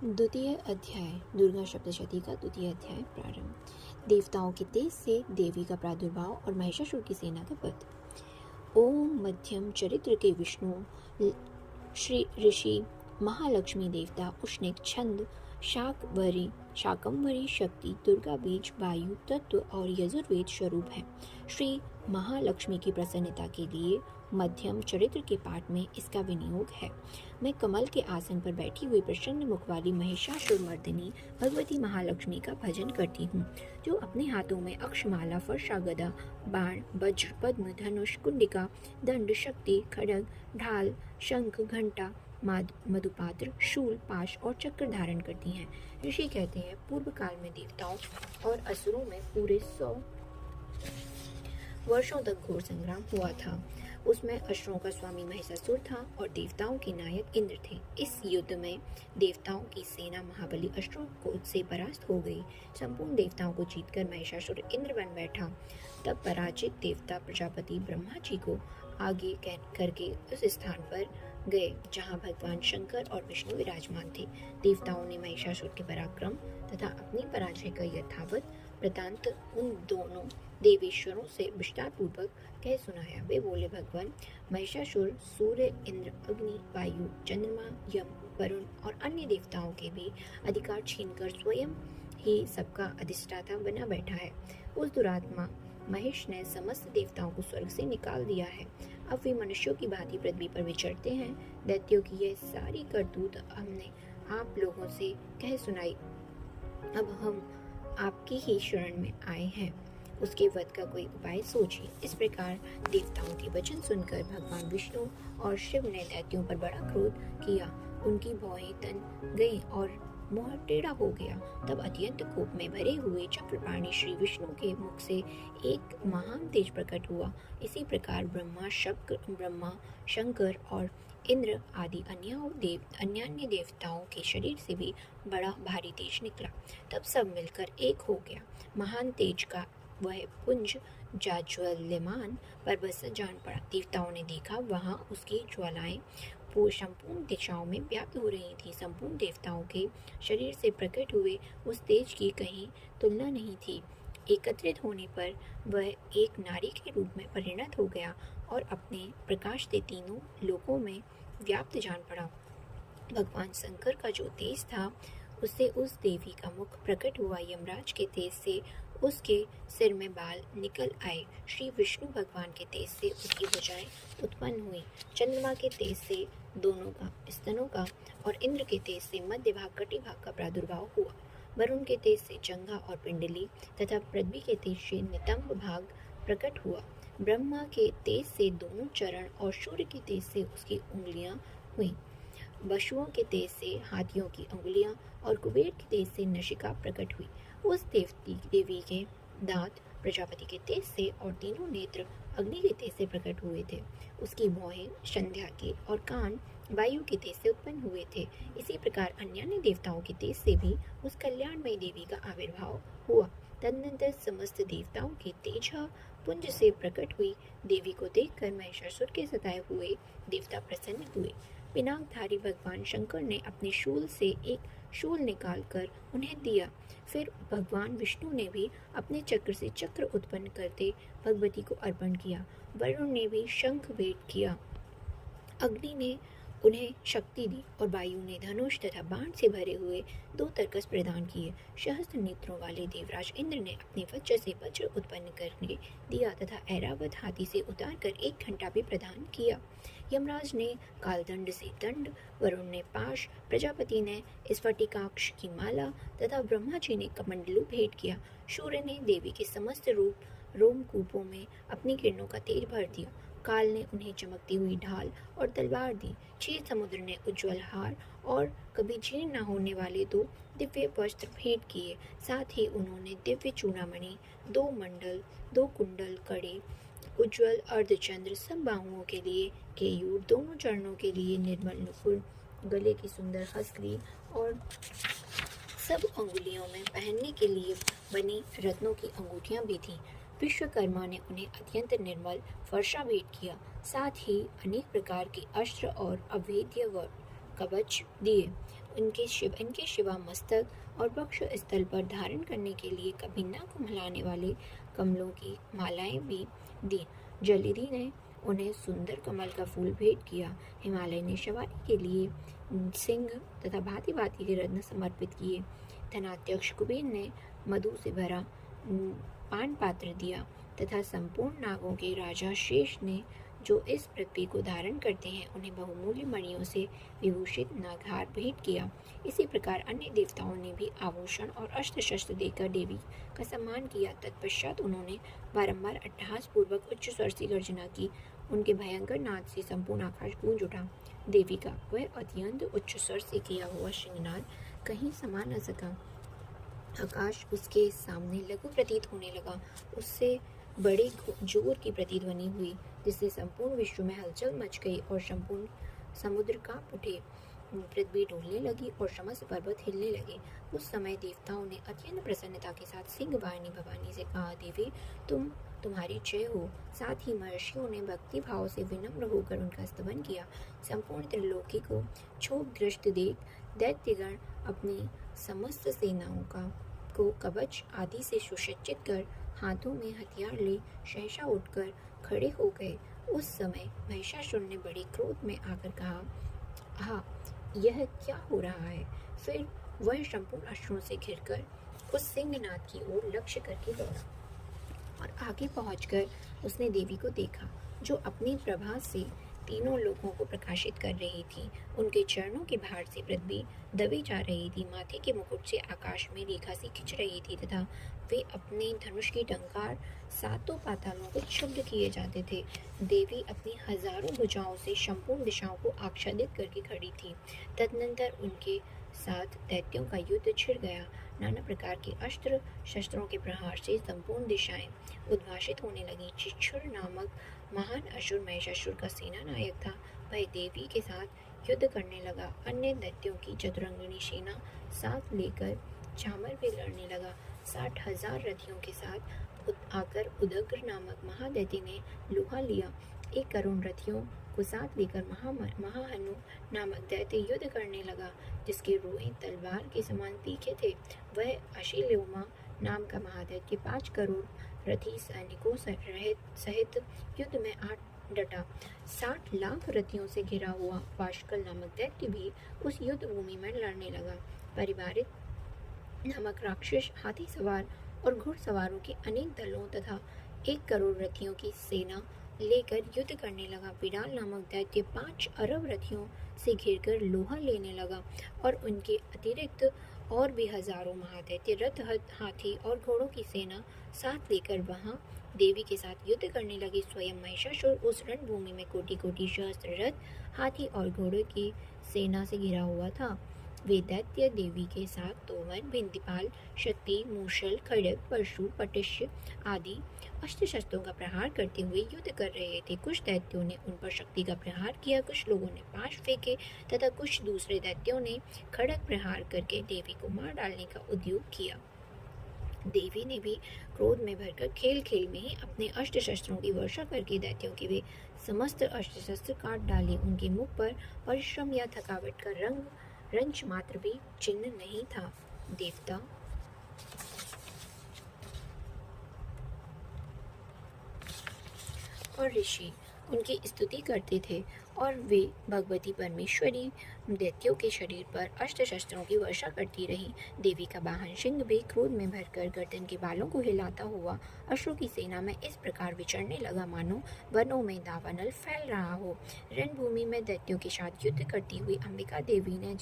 द्वितीय अध्याय दुर्गा सप्तशती का द्वितीय अध्याय प्रारंभ। देवताओं के तेज से देवी का प्रादुर्भाव और महिषासुर की सेना का वध। ओम मध्यम चरित्र के विष्णु श्री ऋषि महालक्ष्मी देवता उष्णिक छंद शाकंभरी शक्ति दुर्गा बीज वायु तत्व और यजुर्वेद स्वरूप है। श्री महालक्ष्मी की प्रसन्नता के लिए मध्यम चरित्र के पाठ में इसका विनियोग है। मैं कमल के आसन पर बैठी हुई प्रसन्न मुख वाली महिषासुर मर्दिनी भगवती महालक्ष्मी का भजन करती हूँ, जो अपने हाथों में अक्षमाला, फरसा, गदा, बाण, वज्र, पद्म, धनुष, कुंडिका, दंड, शक्ति, खड्ग, ढाल, शंख, घंटा, मधुपात्र, शूल, पाश और चक्र धारण करती हैं। ऋषि कहते हैं, पूर्व काल में देवताओं और असुरों में पूरे 100 वर्षों तक घोर संग्राम हुआ था। उसमें असुरों का स्वामी महिषासुर था और देवताओं के नायक इंद्र थे। इस युद्ध में देवताओं की सेना महाबली असुरों को से परास्त हो गई। संपूर्ण देवताओं को जीतकर महिषासुर इंद्र बन बैठा। तब पराजित देवता प्रजापति ब्रह्मा जी को आगे करके उस स्थान पर गए जहाँ भगवान शंकर और विष्णु विराजमान थे। देवताओं ने महिषासुर के पराक्रम तथा अपनी पराजय का यथावत वृतांत उन दोनों देवेश्वरों से विस्तार पूर्वक कह सुनाया। वे बोले, भगवान महिषासुर सूर्य, इंद्र, अग्नि, वायु, चंद्रमा, यम, वरुण और अन्य देवताओं के भी अधिकार छीनकर स्वयं ही सबका अधिष्ठाता बना बैठा है। उस दुरात्मा महेश ने समस्त देवताओं को स्वर्ग से निकाल दिया है। अब वे मनुष्यों की भांति पृथ्वी पर विचरते हैं। दैत्यों की यह सारी करतूत हमने आप लोगों से कह सुनाई। अब हम आपकी ही शरण में आए हैं। उसके वध का कोई उपाय सोचिए। इस प्रकार देवताओं के वचन सुनकर भगवान विष्णु और शिव ने दैत्यों पर बड़ा क्रोध किया। उनकी भौहें तन गई और मुंह टेढ़ा हो गया। तब अत्यंत कोप में भरे हुए चक्रपाणी श्री विष्णु के मुख से एक महान तेज प्रकट हुआ। इसी प्रकार ब्रह्मा, शंकर और इंद्र आदि अन्यान्य देवताओं के शरीर से भी बड़ा भारी तेज निकला। तब सब मिलकर एक हो गया। महान तेज का वह पुंज जाज्वल्यमान पर्वत से जान पड़ा। देवताओं ने देखा, वहां उसकी ज्वालाएं संपूर्ण दिशाओं में व्याप्त हो रही थी। संपूर्ण देवताओं के शरीर से प्रकट हुए उस तेज की कहीं तुलना नहीं थी। एकत्रित होने पर वह एक नारी के रूप में परिणत हो गया और अपने प्रकाश से तीनों लोकों में व्याप्त जान पड़ा। भगवान शंकर का जो तेज था, उससे उस देवी का मुख प्रकट हुआ। यमराज के तेज से उसके सिर में बाल निकल आए। श्री विष्णु भगवान के तेज से उसकी भुजाएं उत्पन्न हुई। चंद्रमा के तेज से दोनों का स्तनों का और इंद्र के तेज से मध्य भाग कटी भाग का प्रादुर्भाव हुआ। वरुण के तेज से जंघा और पिंडली तथा पृथ्वी के तेज से नितंब भाग प्रकट हुआ। ब्रह्मा के तेज से दोनों चरण और सूर्य के तेज से उसकी उंगलियां हुई। पशुओं के तेज से हाथियों की उंगलियां और कुबेर के तेज से नशिका प्रकट हुई। उस देवी के दांत प्रजापति के तेज से और तीनों नेत्र अग्नि के तेज से प्रकट हुए थे। उसकी भौहें संध्या के और कान वायु के तेज से उत्पन्न हुए थे। इसी प्रकार अन्य देवताओं के तेज से भी उस कल्याणमयी देवी का आविर्भाव हुआ। तदनंतर समस्त देवताओं के तेजा पुंज से प्रकट हुई देवी को देखकर महिषासुर के सताए हुए देवता प्रसन्न हुए। पिनाकधारी भगवान शंकर ने अपने शूल से एक शूल निकालकर उन्हें दिया। फिर भगवान विष्णु ने भी अपने चक्र से चक्र उत्पन्न करते भगवती को अर्पण किया। वरुण ने भी शंख भेंट किया। अग्नि ने उन्हें शक्ति दी और वायु ने धनुष तथा बाण से भरे हुए 2 तरकस प्रदान किए। सहस्त्र नेत्रों वाले देवराज इंद्र ने अपने वज्र से वज्र उत्पन्न करने दिया तथा ऐरावत हाथी से उतारकर 1 घंटा भी प्रदान किया। यमराज ने कालदंड से दंड, वरुण ने पाश, प्रजापति ने स्फटिकाक्ष की माला तथा ब्रह्मा जी ने कमंडलू भेंट किया। सूर्य ने देवी के समस्त रोमकूपों में अपनी किरणों का तेज भर दिया। काल ने उन्हें चमकती हुई ढाल और तलवार दी। क्षीर समुद्र ने उज्ज्वल हार और कभी जीर्ण न होने वाले 2 दिव्य वस्त्र भेंट किए। साथ ही उन्होंने दिव्य चूड़ामणि, 2 मंडल, 2 कुंडल, कड़े, उज्ज्वल अर्धचंद्र, सब बाहुओं के लिए केयूर, दोनों चरणों के लिए निर्मल नुपुर, गले की सुंदर हसली और सब अंगुलियों में पहनने के लिए बनी रत्नों की अंगूठियां भी थीं। विश्वकर्मा ने उन्हें अत्यंत निर्मल फरसा भेंट किया। साथ ही अनेक प्रकार के अस्त्र और अभेद्य कवच दिए। इनके शिवा मस्तक और वक्ष स्थल पर धारण करने के लिए कभी नाक कुम्हलाने वाले कमलों की मालाएं भी दी। जलिधि ने उन्हें सुंदर कमल का फूल भेंट किया। हिमालय ने सवारी के लिए सिंह तथा भांति भांति के रत्न समर्पित किए। धनाध्यक्ष कुबेर ने मधु से भरा पान पात्र दिया तथा संपूर्ण नागों के राजा शेष ने जो इस पृथ्वी को धारण करते हैं उन्हें बहुमूल्य मणियों से विभूषित नागहार भेंट किया। इसी प्रकार अन्य देवताओं ने भी आभूषण और अस्त्र शस्त्र देकर देवी का सम्मान किया। तत्पश्चात उन्होंने बारंबार अट्टहास पूर्वक उच्च स्वर से गर्जना की। उनके भयंकर नाद से संपूर्ण आकाश गूंज उठा। देवी का वह अत्यंत उच्च स्वर से किया हुआ सिंहनाद कहीं समा न सका। आकाश उसके सामने लघु प्रतीत होने लगा। उससे बड़े जोर की प्रतिध्वनि हुई जिससे संपूर्ण विश्व में हलचल मच गई और संपूर्ण समुद्र कांप उठे। पृथ्वी डोलने लगी और समस्त पर्वत हिलने लगे। उस समय देवताओं ने अत्यंत प्रसन्नता के साथ सिंह वाहिनी भवानी से कहा, देवी तुम्हारी जय हो। साथ ही महर्षियों ने भक्ति भाव से विनम्र होकर उनका स्तवन किया। संपूर्ण त्रिलोकी को क्षोभग्रस्त देख दैत्यगण अपनी समस्त सेनाओं को कवच आदि से सुसज्जित कर हाथों में हथियार ले सहसा उठकर खड़े हो गए। उस समय महिषासुर ने बड़े क्रोध में आकर कहा, आहा, यह क्या हो रहा है। फिर वह संपूर्ण अश्रुओं से घिरकर उस सिंहनाद की ओर लक्ष्य करके दौड़ा और आगे पहुंचकर उसने देवी को देखा जो अपनी प्रभा से तीनों लोगों को प्रकाशित कर रही थी। उनके चरणों के भार से पृथ्वी दबी जा रही थी। माथे के मुकुट से आकाश में रेखा सी खिंच रही थी तथा वे अपने धनुष की टंकार सातों पातालों को क्षुब्ध किए जाते थे। देवी अपनी हजारों भुजाओं से संपूर्ण दिशाओं को आच्छादित करके खड़ी थी। तदनंतर उनके साथ दैत्यों का युद्ध छिड़ गया। नाना प्रकार के अस्त्र शस्त्रों के प्रहार से संपूर्ण दिशाएं उद्भासित होने लगी। चिच्छुर नामक महान असुर महिषासुर का सेना नायक था। वह देवी के साथ युद्ध करने लगा। अन्य दैत्यों की चतुरंगिणी सेना साथ लेकर झामर भी लड़ने लगा। 60,000 रथियों के साथ आकर उदग्र नामक महादैत्य ने लोहा लिया। 1 करोड़ रथियों को साथ लेकर महाहनु नामक दैत्य युद्ध करने लगा जिसके रोएं तलवार के समान तीखे थे। वह अशिलोमा नाम का महादैत्य 5 करोड़ रथी सैनिकों सहित युद्ध में डटा। 60 लाख रथियों से घिरा हुआ वाशकल नामक दैत्य भी उस युद्ध भूमि में लड़ने लगा। परिवारित नामक राक्षस हाथी सवार और घुड़सवारों के अनेक दलों तथा 1 करोड़ रथियों की सेना लेकर युद्ध करने लगा। बिडाल नामक दैत्य 5 अरब रथियों से घिरकर लोहा लेने लगा और उनके अतिरिक्त और भी हजारों महादैत्य रथ हाथी और घोड़ों की सेना साथ लेकर वहां देवी के साथ युद्ध करने लगे। स्वयं महिषासुर उस रणभूमि में कोटि कोटि सहस्त्र रथ हाथी और घोड़ों की सेना से घिरा हुआ था। वे दैत्य देवी के साथ तोमर, भिंदीपाल, शक्ति, मूषल, खड्ग, परशु, पटिश आदि अस्त्र शस्त्रों का प्रहार करते हुए युद्ध कर रहे थे। कुछ दैत्यों ने उन पर शक्ति का प्रहार किया, कुछ लोगों ने पाश फेंके तथा कुछ दूसरे दैत्यों ने खड्ग प्रहार करके देवी को मार डालने का उद्योग किया। देवी ने भी क्रोध में भरकर खेल खेल में ही अपने अस्त्र शस्त्रों की वर्षा करके दैत्यों के वे समस्त अस्त्र शस्त्र काट डाले। उनके मुख पर परिश्रम या थकावट का रंच मात्र भी चिन्ह नहीं था। देवता और ऋषि उनकी स्तुति करते थे और वे भगवती परमेश्वरी दैत्यों के शरीर पर अस्त्र शस्त्रों की वर्षा करती रही। देवी का वाहन सिंह भी क्रोध में भरकर गर्दन के बालों को हिलाता हुआ अश्रों की सेना में इस प्रकार विचरने लगा मानो वनों में दावानल फैल रहा हो। रणभूमि में दैत्यों के साथ युद्ध करती हुई अंबिका देवी ने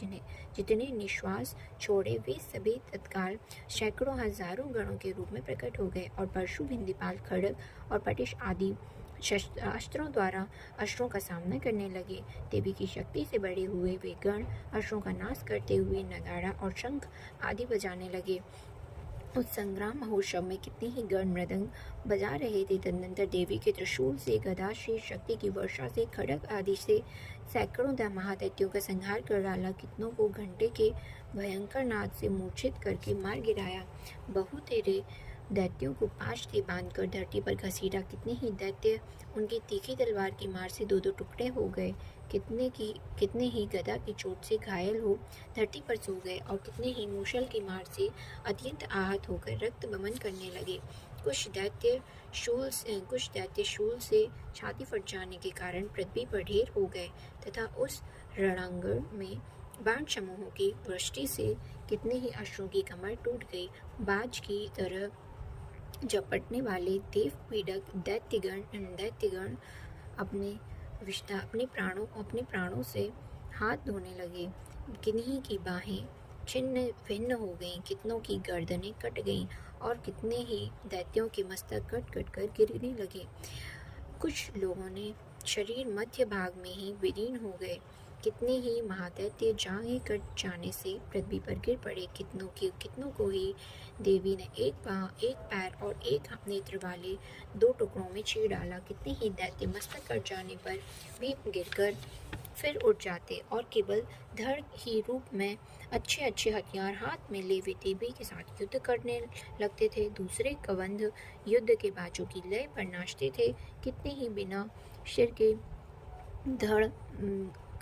जितने निश्वास छोड़े वे सभी तत्काल सैकड़ों हजारों गणों के रूप में प्रकट हो गए और परशु, भिंदीपाल, खड्ग और पटिश आदि अस्त्रों द्वारा अस्त्रों का सामना करने लगे। देवी की शक्ति से बड़े हुए वे गण अस्त्रों का नाश करते हुए नगाड़ा और शंख आदि बजाने लगे। उस संग्राम महोत्सव में कितने ही गण मृदंग बजा रहे थे। तदनंतर देवी के त्रिशूल से, गदा से, शक्ति की वर्षा से, खड्ग आदि से सैकड़ों महादैत्यों का संहार कर डाला। कितनों को घंटे के भयंकर नाद से मूर्छित करके मार गिराया। बहुतेरे दैत्यों को पाश से बांधकर धरती पर घसीटा। कितने ही दैत्य उनकी तीखी तलवार की मार से दो दो टुकड़े हो गए, कितने ही गदा की चोट से घायल हो धरती पर सो गए, और कितने ही मूसल की मार से अत्यंत आहत होकर रक्त बमन करने लगे। कुछ दैत्य शूल से छाती फट जाने के कारण पृथ्वी पर ढेर हो गए, तथा उस रणांगण में बाण समूहों की वृष्टि से कितने ही अश्वों की कमर टूट गई। बाज की तरह झपटने वाले देव पीड़क दैत्यगण अपने प्राणों से हाथ धोने लगे। किन्हीं की बाहें छिन्न भिन्न हो गईं, कितनों की गर्दनें कट गईं, और कितने ही दैत्यों के मस्तक कट कट कर गिरने लगे। कुछ लोगों ने शरीर मध्य भाग में ही विलीन हो गए। कितने ही महादैत्य जांघें कट जाने से पृथ्वी पर गिर पड़े। कितनों को ही देवी ने एक पैर और एक नेत्र वाले दो टुकड़ों में चीर डाला। कितने ही दैत्य मस्तक कट जाने पर भी गिरकर फिर उठ जाते और केवल धड़ ही रूप में अच्छे अच्छे हथियार हाथ में ले वे देवी के साथ युद्ध करने लगते थे। दूसरे कबंध युद्ध के बाजों की लय पर नाचते थे। कितने ही बिना सिर के धड़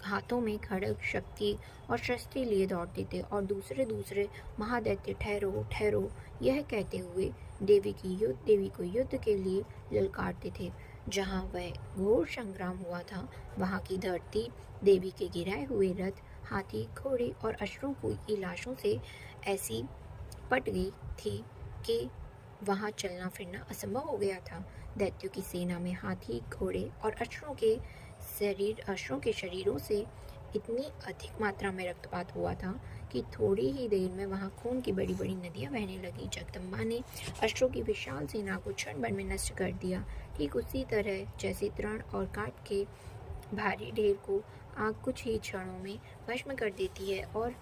हाथों में खड़ग शक्ति और शस्त्र लिए दौड़ते थे, और दूसरे महादैत्य ठहरो ठहरो यह कहते हुए देवी को युद्ध के लिए ललकारते थे। जहाँ वह घोर संग्राम हुआ था, वहाँ की धरती देवी के गिराए हुए रथ, हाथी, घोड़े और अश्वों की लाशों से ऐसी पट गई थी कि वहाँ चलना फिरना असंभव हो गया था। दैत्यों की सेना में हाथी, घोड़े और अश्वों के शरीरों से इतनी अधिक मात्रा में रक्तपात हुआ था कि थोड़ी ही देर में वहाँ खून की बड़ी बड़ी नदियाँ बहने लगी। जगदम्बा ने अश्वों की विशाल सेना को क्षण भर में नष्ट कर दिया। ठीक उसी तरह जैसे तृण और काठ के भारी ढेर को आग कुछ ही क्षणों में भस्म कर देती है, और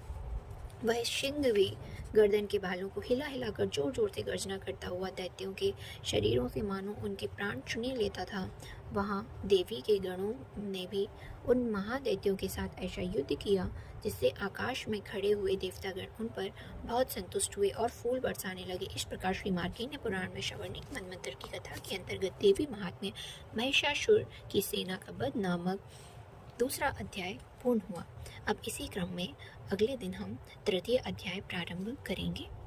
वह सिंह भी गर्दन के बालों को हिला हिला कर जोर जोर से गर्जना करता हुआ दैत्यों के शरीरों से मानो उनके प्राण छीन लेता था। वहाँ देवी के गणों ने भी उन महादैत्यों के साथ ऐसा युद्ध किया जिससे आकाश में खड़े हुए देवतागण उन पर बहुत संतुष्ट हुए और फूल बरसाने लगे। इस प्रकार श्री मार्कंडेय पुराण में शवर्णिक मनवंतर की कथा के अंतर्गत देवी महात्म्य महिषासुर की सेना का वध नामक दूसरा अध्याय पूर्ण हुआ। अब इसी क्रम में अगले दिन हम तृतीय अध्याय प्रारंभ करेंगे।